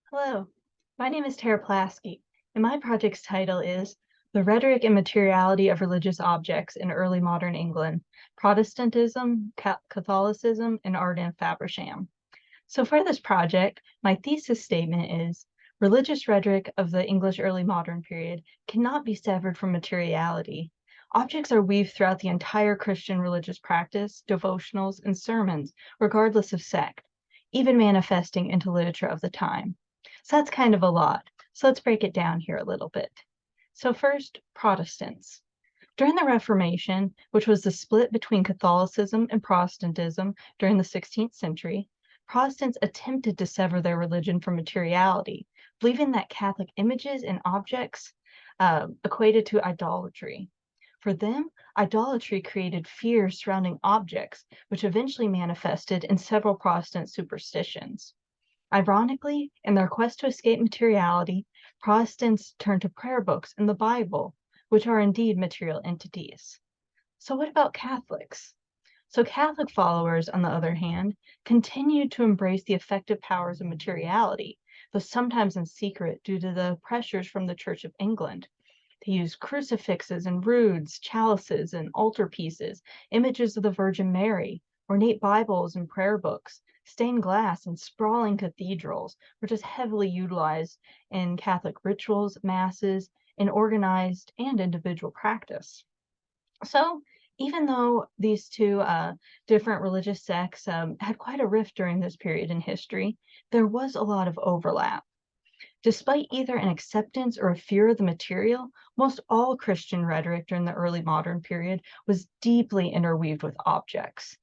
Hello, my name is Tara Plasky, and my project's title is The Rhetoric and Materiality of Religious Objects in Early Modern England, Protestantism, Catholicism, and Arden and Faversham. So for this project, my thesis statement is, religious rhetoric of the English early modern period cannot be severed from materiality. Objects are weaved throughout the entire Christian religious practice, devotionals, and sermons, regardless of sect, even manifesting into literature of the time. So that's kind of a lot. So let's break it down here a little bit. So first, Protestants. During the Reformation, which was the split between Catholicism and Protestantism during the 16th century, Protestants attempted to sever their religion from materiality, believing that Catholic images and objects equated to idolatry. For them, idolatry created fears surrounding objects, which eventually manifested in several Protestant superstitions. Ironically, in their quest to escape materiality, Protestants turned to prayer books and the Bible, which are indeed material entities. So what about Catholics? So Catholic followers, on the other hand, continued to embrace the effective powers of materiality, though sometimes in secret due to the pressures from the Church of England. They used crucifixes and roods, chalices and altarpieces, images of the Virgin Mary, ornate Bibles and prayer books, stained glass and sprawling cathedrals, which is heavily utilized in Catholic rituals, masses, and organized and individual practice. So even though these two different religious sects had quite a rift during this period in history, there was a lot of overlap. Despite either an acceptance or a fear of the material, most all Christian rhetoric during the early modern period was deeply interweaved with objects.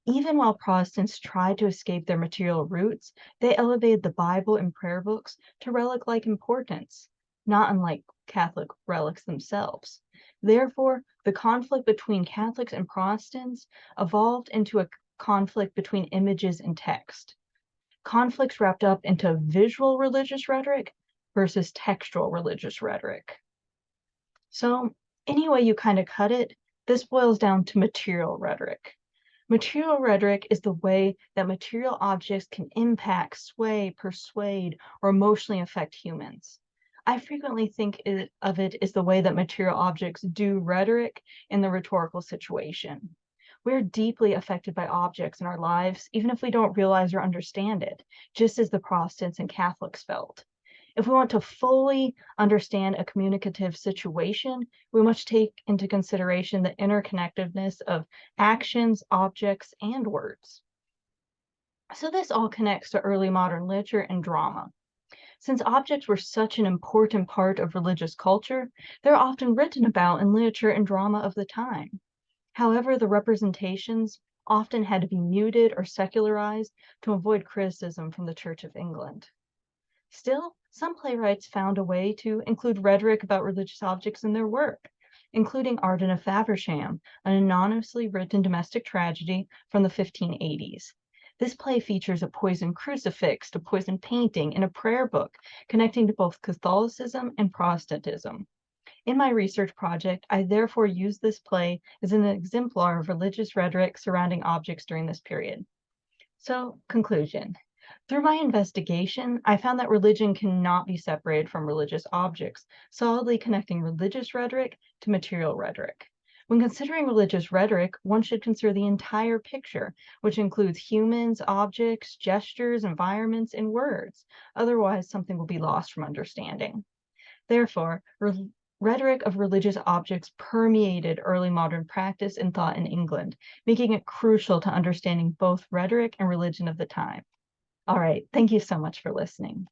Even while Protestants tried to escape their material roots, they elevated the Bible and prayer books to relic-like importance, not unlike Catholic relics themselves. Therefore, the conflict between Catholics and Protestants evolved into a conflict between images and text. Conflicts wrapped up into visual religious rhetoric versus textual religious rhetoric. So any way you kind of cut it, this boils down to material rhetoric. Material rhetoric is the way that material objects can impact, sway, persuade, or emotionally affect humans. I frequently think of it as the way that material objects do rhetoric in the rhetorical situation. We're deeply affected by objects in our lives, even if we don't realize or understand it, just as the Protestants and Catholics felt. If we want to fully understand a communicative situation, we must take into consideration the interconnectedness of actions, objects, and words. So this all connects to early modern literature and drama. Since objects were such an important part of religious culture, they're often written about in literature and drama of the time. However, the representations often had to be muted or secularized to avoid criticism from the Church of England. Still, some playwrights found a way to include rhetoric about religious objects in their work, including Arden of Faversham, an anonymously written domestic tragedy from the 1580s. This play features a poisoned crucifix, a poisoned painting, and a prayer book, connecting to both Catholicism and Protestantism. In my research project, I therefore used this play as an exemplar of religious rhetoric surrounding objects during this period. So, conclusion. Through my investigation, I found that religion cannot be separated from religious objects, solidly connecting religious rhetoric to material rhetoric. When considering religious rhetoric, one should consider the entire picture, which includes humans, objects, gestures, environments, and words. Otherwise, something will be lost from understanding. Therefore, rhetoric of religious objects permeated early modern practice and thought in England, making it crucial to understanding both rhetoric and religion of the time. All right, thank you so much for listening.